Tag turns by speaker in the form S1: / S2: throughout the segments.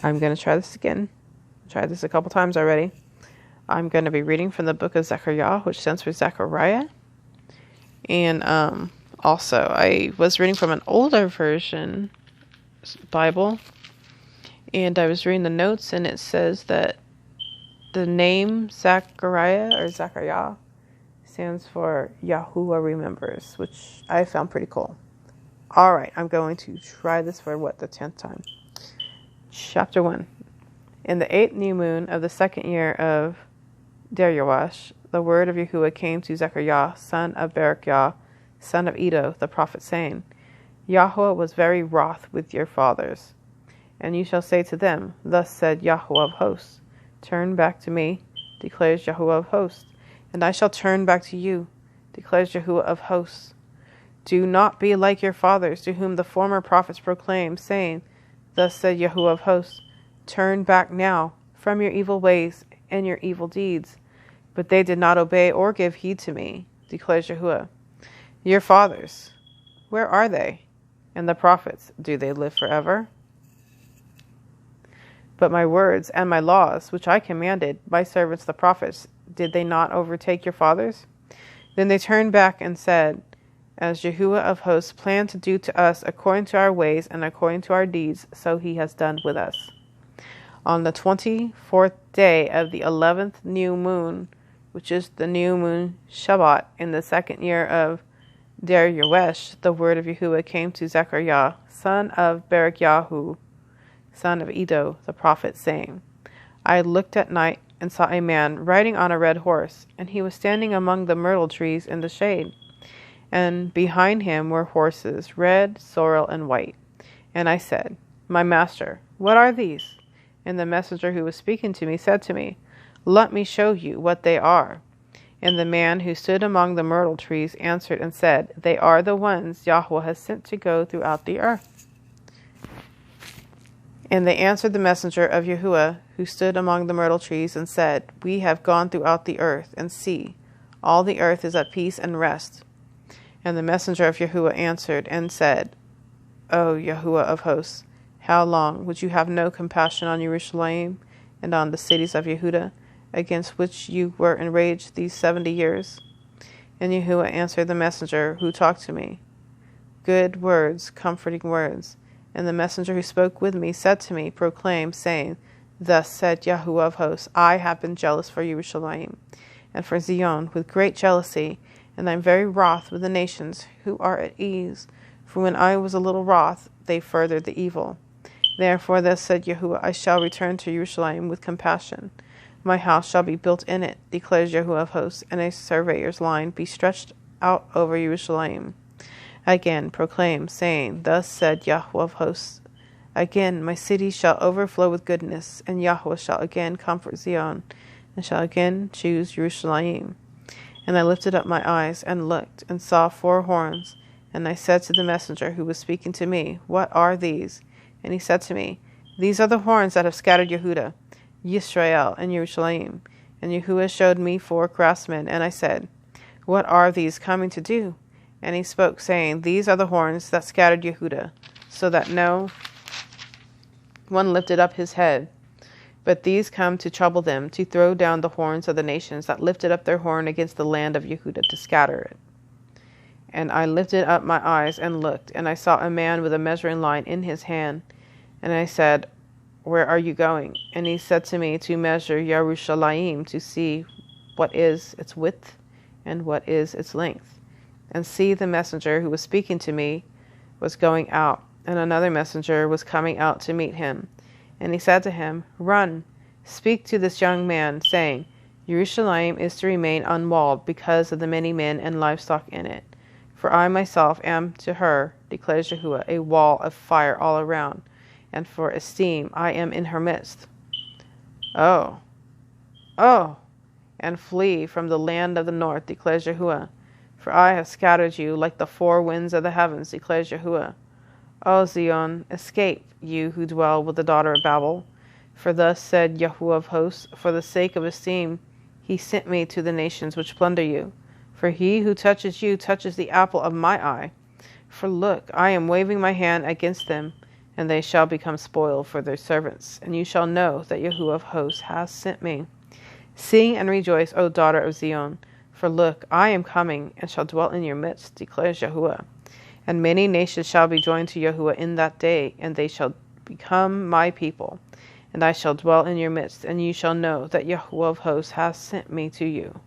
S1: I'm going to try this again. Tried this a couple times already. I'm going to be reading from the book of Zechariah, which stands for Zechariah. And also, I was reading from an older version Bible. And I was reading the notes, and it says that the name Zechariah or Zechariah stands for Yahuwah remembers, which I found pretty cool. All right, I'm going to try this for the 10th time. Chapter 1. In the 8th new moon of the 2nd year of Darius, the word of Yahuwah came to Zechariah, son of Berechiah, son of Iddo, the prophet, saying, Yahuwah was very wroth with your fathers. And you shall say to them, Thus said Yahuwah of hosts, Turn back to me, declares Yahuwah of hosts, and I shall turn back to you, declares Yahuwah of hosts. Do not be like your fathers, to whom the former prophets proclaimed, saying, Thus said Yahuwah of hosts, Turn back now from your evil ways and your evil deeds. But they did not obey or give heed to me, declares Yahuwah. Your fathers, where are they? And the prophets, do they live forever? But my words and my laws, which I commanded my servants the prophets, did they not overtake your fathers? Then they turned back and said, As Yahuwah of hosts planned to do to us according to our ways and according to our deeds, so he has done with us. On the 24th day of the 11th new moon, which is the new moon Shabbat, in the 2nd year of Darius, the word of Yahuwah came to Zechariah, son of Berechiah, son of Iddo, the prophet, saying, I looked at night and saw a man riding on a red horse, and he was standing among the myrtle trees in the shade. And behind him were horses, red, sorrel, and white. And I said, My master, what are these? And the messenger who was speaking to me said to me, Let me show you what they are. And the man who stood among the myrtle trees answered and said, They are the ones Yahweh has sent to go throughout the earth. And they answered the messenger of Yahuwah, who stood among the myrtle trees, and said, We have gone throughout the earth, and see, all the earth is at peace and rest. And the messenger of Yahuwah answered and said, O Yahuwah of hosts, how long would you have no compassion on Jerusalem and on the cities of Yehudah, against which you were enraged these 70 years? And Yahuwah answered the messenger who talked to me, Good words, comforting words. And the messenger who spoke with me said to me, Proclaim, saying, Thus said Yahuwah of hosts, I have been jealous for Jerusalem and for Zion with great jealousy, and I am very wroth with the nations who are at ease. For when I was a little wroth, they furthered the evil. Therefore thus said Yahuwah, I shall return to Jerusalem with compassion. My house shall be built in it, declares Yahuwah of hosts, and a surveyor's line be stretched out over Jerusalem. Again proclaim, saying, Thus said Yahweh of hosts, Again my city shall overflow with goodness, and Yahweh shall again comfort Zion, and shall again choose Jerusalem. And I lifted up my eyes, and looked, and saw 4 horns. And I said to the messenger who was speaking to me, What are these? And he said to me, These are the horns that have scattered Yehudah, Yisrael, and Jerusalem. And Yahuwah showed me 4 craftsmen, and I said, What are these coming to do? And he spoke, saying, These are the horns that scattered Yehudah, so that no one lifted up his head. But these come to trouble them, to throw down the horns of the nations that lifted up their horn against the land of Yehudah, to scatter it. And I lifted up my eyes and looked, and I saw a man with a measuring line in his hand. And I said, Where are you going? And he said to me, To measure Jerusalem, to see what is its width and what is its length. And see, the messenger who was speaking to me was going out, and another messenger was coming out to meet him. And he said to him, Run, speak to this young man, saying, Jerusalem is to remain unwalled because of the many men and livestock in it. For I myself am to her, declares Yahuwah, a wall of fire all around, and for esteem I am in her midst. Oh, and flee from the land of the north, declares Yahuwah. For I have scattered you like the 4 winds of the heavens, declares Yahuwah. O Zion, escape, you who dwell with the daughter of Babel. For thus said Yahuwah of hosts, For the sake of esteem, he sent me to the nations which plunder you. For he who touches you touches the apple of my eye. For look, I am waving my hand against them, and they shall become spoil for their servants. And you shall know that Yahuwah of hosts has sent me. Sing and rejoice, O daughter of Zion, for look, I am coming, and shall dwell in your midst, declares Yahuwah. And many nations shall be joined to Yahuwah in that day, and they shall become my people. And I shall dwell in your midst, and you shall know that Yahuwah of hosts has sent me to you.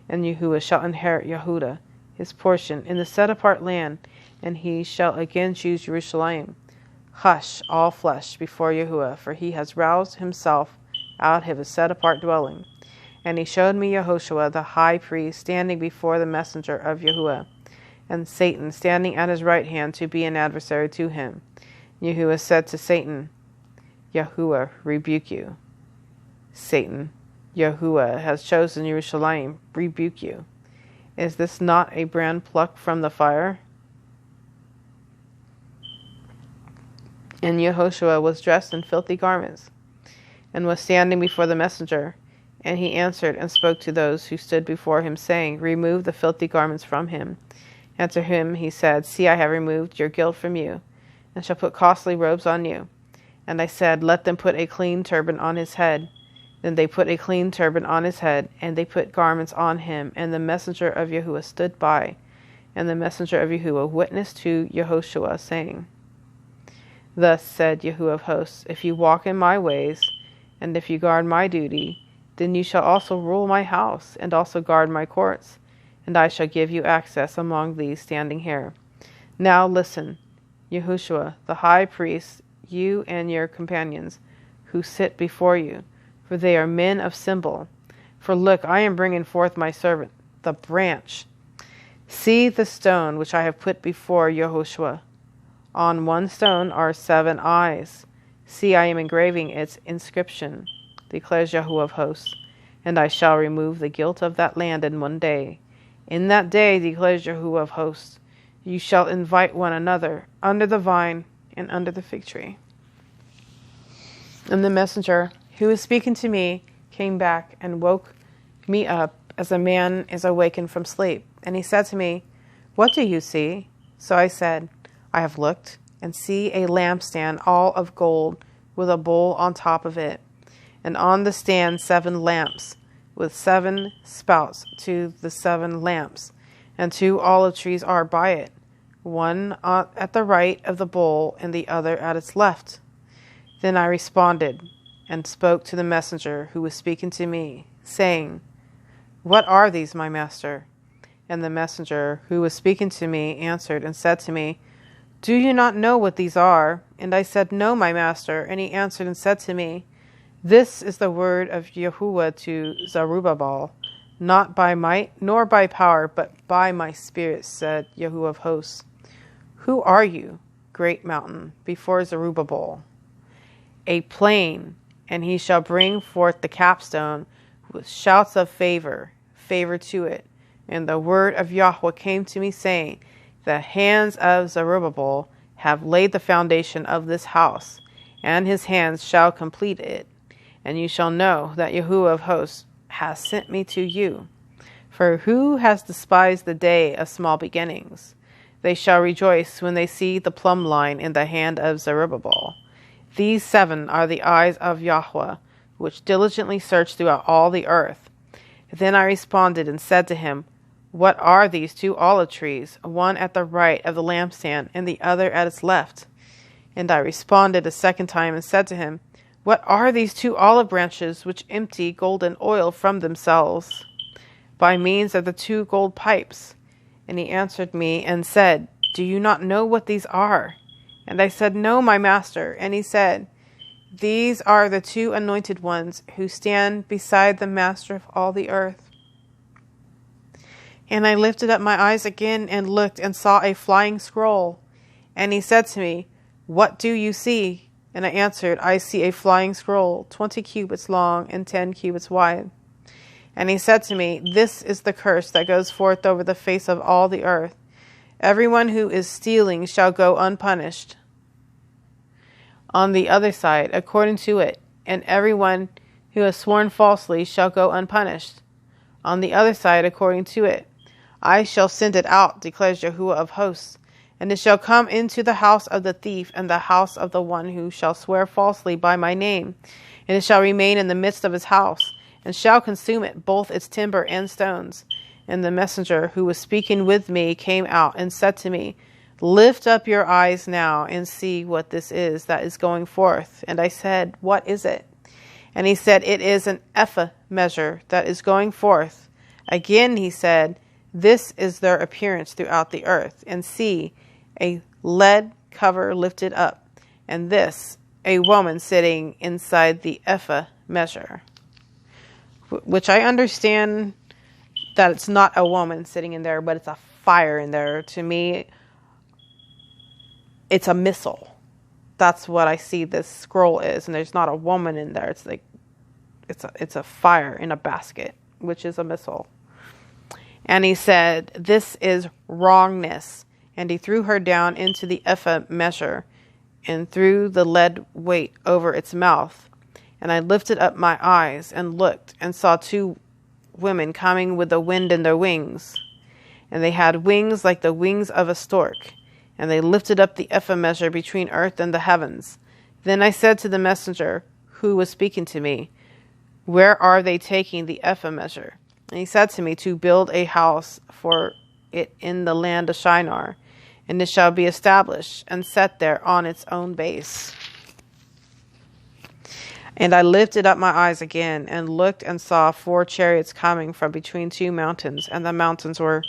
S1: And Yahuwah shall inherit Yehudah, his portion, in the set-apart land, and he shall again choose Jerusalem. Hush, all flesh, before Yahuwah, for he has roused himself out of his set-apart dwelling. And he showed me Yehoshua the high priest standing before the messenger of Yahuwah, and Satan standing at his right hand to be an adversary to him. Yahuwah said to Satan, Yahuwah rebuke you. Satan, Yahuwah has chosen Jerusalem, rebuke you. Is this not a brand plucked from the fire? And Yehoshua was dressed in filthy garments, and was standing before the messenger. And he answered and spoke to those who stood before him, saying, Remove the filthy garments from him. And to him he said, See, I have removed your guilt from you, and shall put costly robes on you. And I said, Let them put a clean turban on his head. Then they put a clean turban on his head, and they put garments on him. And the messenger of Yahuwah stood by, and the messenger of Yahuwah witnessed to Yehoshua, saying, Thus said Yahuwah of hosts, If you walk in my ways, and if you guard my duty, then you shall also rule my house, and also guard my courts, and I shall give you access among these standing here. Now listen, Yahushua, the high priest, you and your companions, who sit before you, for they are men of symbol. For look, I am bringing forth my servant, the branch. See the stone which I have put before Yehoshua. On one stone are 7 eyes. See, I am engraving its inscription, declares Yahuwah of hosts, and I shall remove the guilt of that land in one day. In that day, declares Yahuwah of hosts, you shall invite one another under the vine and under the fig tree. And the messenger who was speaking to me came back and woke me up as a man is awakened from sleep. And he said to me, What do you see? So I said, I have looked, and see a lampstand all of gold, with a bowl on top of it, and on the stand 7 lamps, with 7 spouts to the 7 lamps, and 2 olive trees are by it, one at the right of the bowl, and the other at its left. Then I responded, and spoke to the messenger who was speaking to me, saying, What are these, my master? And the messenger who was speaking to me answered and said to me, Do you not know what these are? And I said, No, my master. And he answered and said to me, This is the word of Yahuwah to Zerubbabel, not by might nor by power, but by my spirit, said Yahuwah of hosts. Who are you, great mountain, before Zerubbabel? A plain, and he shall bring forth the capstone with shouts of favor to it. And the word of Yahweh came to me, saying, The hands of Zerubbabel have laid the foundation of this house, and his hands shall complete it. And you shall know that Yahuwah of hosts has sent me to you. For who has despised the day of small beginnings? They shall rejoice when they see the plumb line in the hand of Zerubbabel. These 7 are the eyes of Yahweh, which diligently search throughout all the earth. Then I responded and said to him, What are these 2 olive trees, one at the right of the lampstand, and the other at its left? And I responded a second time and said to him, What are these 2 olive branches which empty golden oil from themselves, by means of the 2 gold pipes? And he answered me and said, Do you not know what these are? And I said, No, my master. And he said, These are the 2 anointed ones who stand beside the master of all the earth. And I lifted up my eyes again and looked and saw a flying scroll. And he said to me, What do you see? And I answered, I see a flying scroll, 20 cubits long and 10 cubits wide. And he said to me, This is the curse that goes forth over the face of all the earth. Everyone who is stealing shall go unpunished on the other side, according to it, and everyone who has sworn falsely shall go unpunished on the other side, according to it. I shall send it out, declares Yahuwah of hosts, And it shall come into the house of the thief and the house of the one who shall swear falsely by my name, and it shall remain in the midst of his house, and shall consume it, both its timber and stones. And the messenger who was speaking with me came out and said to me, Lift up your eyes now and see what this is that is going forth. And I said, What is it? And he said, It is an ephah measure that is going forth. Again he said, This is their appearance throughout the earth. And see, a lead cover lifted up, and this, a woman sitting inside the ephah measure. Which I understand that it's not a woman sitting in there, but it's a fire in there. To me, it's a missile. That's what I see this scroll is, and there's not a woman in there. It's like it's a fire in a basket, which is a missile. And he said, This is wrongness. And he threw her down into the ephah measure, and threw the lead weight over its mouth. And I lifted up my eyes and looked, and saw two women coming with the wind in their wings. And they had wings like the wings of a stork. And they lifted up the ephah measure between earth and the heavens. Then I said to the messenger who was speaking to me, Where are they taking the ephah measure? And he said to me, To build a house for it in the land of Shinar, and it shall be established and set there on its own base. And I lifted up my eyes again, and looked, and saw 4 chariots coming from between 2 mountains, and the mountains were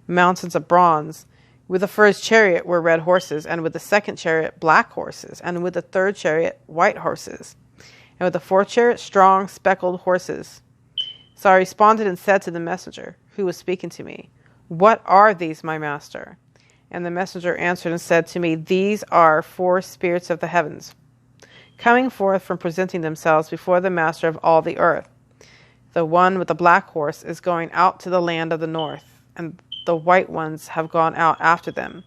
S1: mountains of bronze. With the first chariot were red horses, and with the second chariot black horses, and with the third chariot white horses, and with the fourth chariot strong speckled horses. So I responded and said to the messenger who was speaking to me, What are these, my master? And the messenger answered and said to me, These are 4 spirits of the heavens, coming forth from presenting themselves before the master of all the earth. The one with the black horse is going out to the land of the north, and the white ones have gone out after them,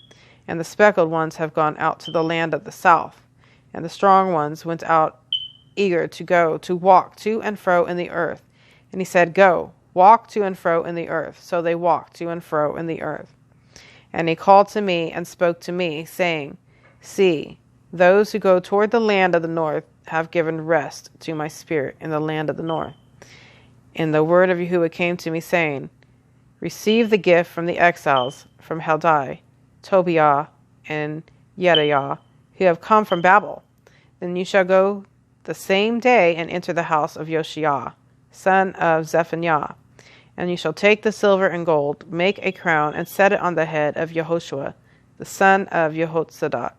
S1: and the speckled ones have gone out to the land of the south, and the strong ones went out eager to go to walk to and fro in the earth. And he said, Go, walk to and fro in the earth. So they walked to and fro in the earth. And he called to me and spoke to me, saying, See, those who go toward the land of the north have given rest to my spirit in the land of the north. And the word of Yahuwah came to me, saying, Receive the gift from the exiles from Heldai, Tobiah, and Yediah, who have come from Babel. Then you shall go the same day and enter the house of Yoshiah, son of Zephaniah. And you shall take the silver and gold, make a crown, and set it on the head of Yehoshua, the son of Jehozadak,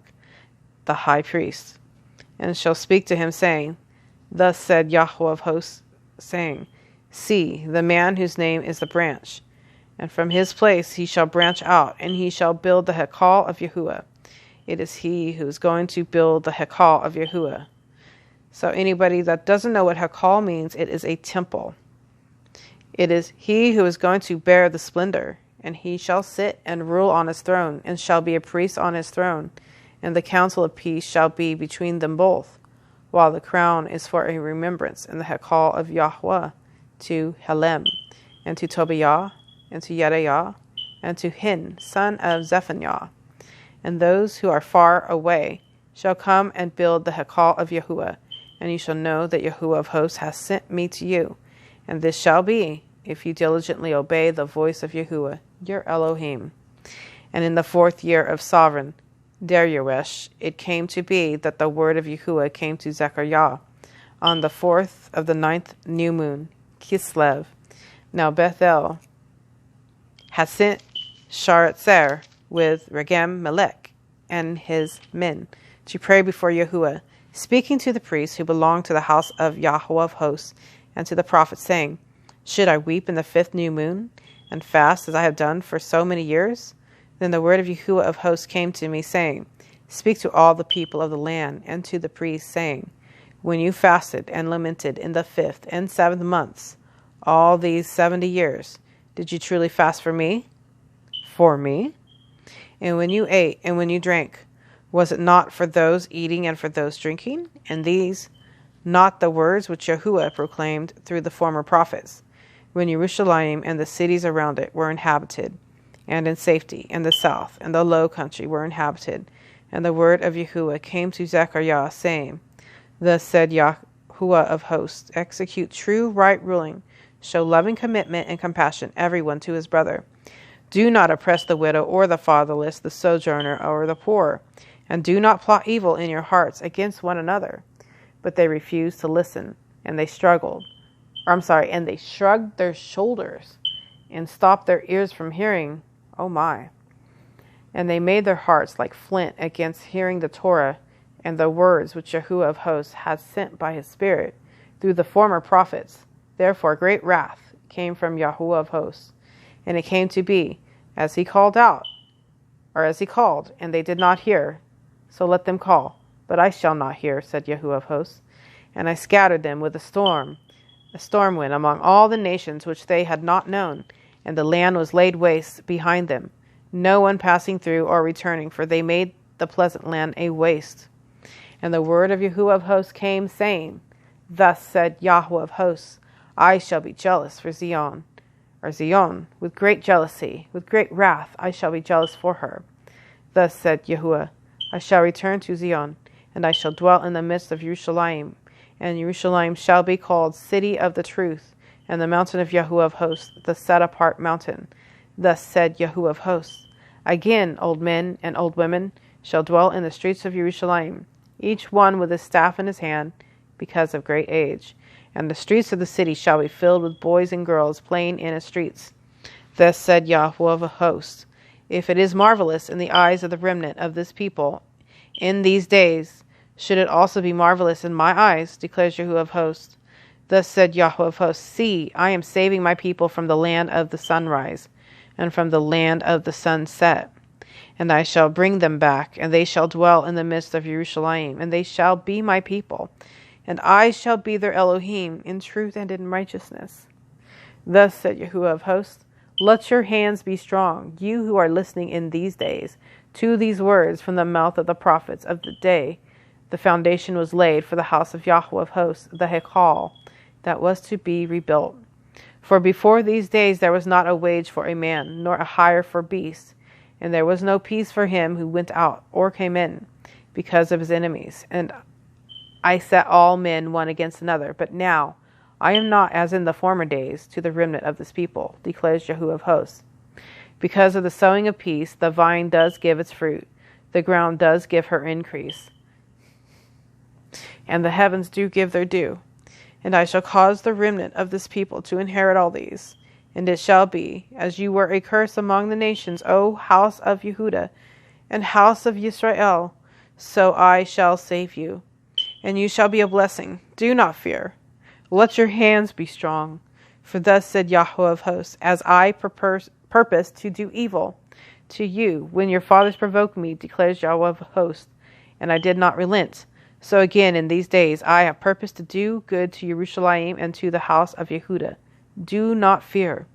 S1: the high priest, and shall speak to him, saying, Thus said Yahweh of hosts, saying, See, the man whose name is the branch, and from his place he shall branch out, and he shall build the Hekal of Yahuwah. It is he who is going to build the Hekal of Yahuwah. So anybody that doesn't know what Hekal means, it is a temple. It is he who is going to bear the splendor, and he shall sit and rule on his throne, and shall be a priest on his throne, and the council of peace shall be between them both, while the crown is for a remembrance in the Hekal of Yahweh to Helem, and to Tobiah, and to Yediah, and to Hin, son of Zephaniah. And those who are far away shall come and build the Hekal of Yahuwah, and you shall know that Yahuwah of hosts has sent me to you. And this shall be, if you diligently obey the voice of Yahuwah, your Elohim. And in the 4th year of sovereign Darius, it came to be that the word of Yahuwah came to Zechariah on the 4th of the 9th new moon, Kislev. Now Bethel had sent Sharetzer with Regem Melech and his men to pray before Yahuwah, speaking to the priests who belonged to the house of Yahweh of hosts, and to the prophets, saying, Should I weep in the 5th new moon, and fast as I have done for so many years? Then the word of Yahuwah of hosts came to me, saying, Speak to all the people of the land, and to the priests, saying, When you fasted and lamented in the 5th and 7th months, all these 70 years, did you truly fast for me? For me? And when you ate and when you drank, was it not for those eating and for those drinking? And these not the words which Yahuwah proclaimed through the former prophets, when Jerusalem and the cities around it were inhabited, and in safety, and the south and the low country were inhabited. And the word of Yahuwah came to Zechariah, saying, Thus said Yahuwah of hosts, execute true right ruling, show loving commitment and compassion, everyone to his brother. Do not oppress the widow or the fatherless, the sojourner or the poor, and do not plot evil in your hearts against one another. But they refused to listen, and they and they shrugged their shoulders and stopped their ears from hearing. Oh my. And they made their hearts like flint against hearing the Torah and the words which Yahuwah of hosts had sent by his Spirit through the former prophets. Therefore great wrath came from Yahuwah of hosts. And it came to be, as he called, and they did not hear. So let them call, but I shall not hear, said Yahuwah of hosts. And I scattered them with a storm wind among all the nations which they had not known, and the land was laid waste behind them, no one passing through or returning, for they made the pleasant land a waste. And the word of Yahuwah of hosts came, saying, Thus said Yahuwah of hosts, I shall be jealous for Zion, with great jealousy, with great wrath I shall be jealous for her. Thus said Yahuwah, I shall return to Zion, and I shall dwell in the midst of Jerusalem, and Jerusalem shall be called City of the Truth, and the mountain of Yahuwah of hosts, the set-apart mountain. Thus said Yahuwah of hosts, Again old men and old women shall dwell in the streets of Jerusalem, each one with his staff in his hand, because of great age. And the streets of the city shall be filled with boys and girls playing in its streets. Thus said Yahuwah of hosts, If it is marvelous in the eyes of the remnant of this people in these days, should it also be marvelous in my eyes, declares Yahuwah of hosts. Thus said Yahuwah of hosts, See, I am saving my people from the land of the sunrise, and from the land of the sunset. And I shall bring them back, and they shall dwell in the midst of Jerusalem, and they shall be my people, and I shall be their Elohim in truth and in righteousness. Thus said Yahuwah of hosts, Let your hands be strong, you who are listening in these days, to these words from the mouth of the prophets of the day. The foundation was laid for the house of Yahuwah of hosts, the Hekal, that was to be rebuilt. For before these days there was not a wage for a man, nor a hire for beast, and there was no peace for him who went out or came in, because of his enemies. And I set all men one against another. But now I am not as in the former days to the remnant of this people, declares Yahuwah of hosts. Because of the sowing of peace, the vine does give its fruit, the ground does give her increase, and the heavens do give their due. And I shall cause the remnant of this people to inherit all these. And it shall be, as you were a curse among the nations, O house of Yehudah and house of Israel, so I shall save you. And you shall be a blessing. Do not fear. Let your hands be strong. For thus said Yahuwah of hosts, As I purpose to do evil to you when your fathers provoked me, declares Yahuwah of hosts, and I did not relent. So again in these days I have purposed to do good to Jerusalem and to the house of Yehudah. Do not fear.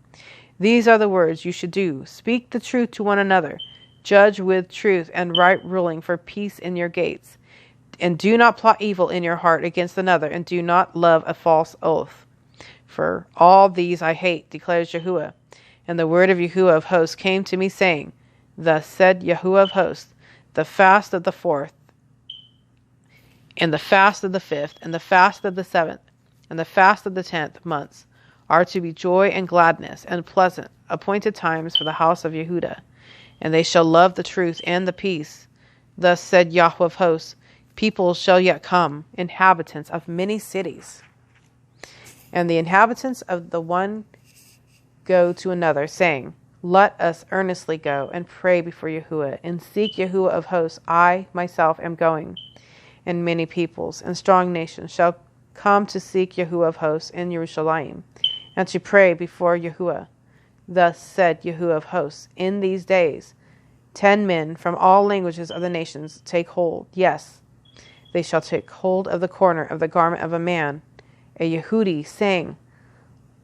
S1: These are the words you should do. Speak the truth to one another. Judge with truth and right ruling for peace in your gates. And do not plot evil in your heart against another, and do not love a false oath. For all these I hate, declares Yahuwah. And the word of Yahuwah of hosts came to me, saying, Thus said Yahuwah of hosts, the fast of the 4th, and the fast of the 5th, and the fast of the 7th, and the fast of the 10th months are to be joy and gladness and pleasant, appointed times for the house of Yehudah. And they shall love the truth and the peace. Thus said Yahuwah of hosts, People shall yet come, inhabitants of many cities. And the inhabitants of the one go to another, saying, Let us earnestly go and pray before Yahuwah, and seek Yahuwah of hosts. I myself am going. And many peoples and strong nations shall come to seek Yahuwah of hosts in Jerusalem, and to pray before Yahuwah. Thus said Yahuwah of hosts, In these days 10 men from all languages of the nations take hold. Yes, they shall take hold of the corner of the garment of a man, a Yehudi, saying,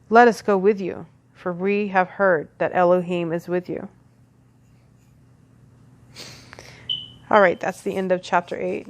S1: Let us go with you, for we have heard that Elohim is with you. All right, that's the end of chapter 8.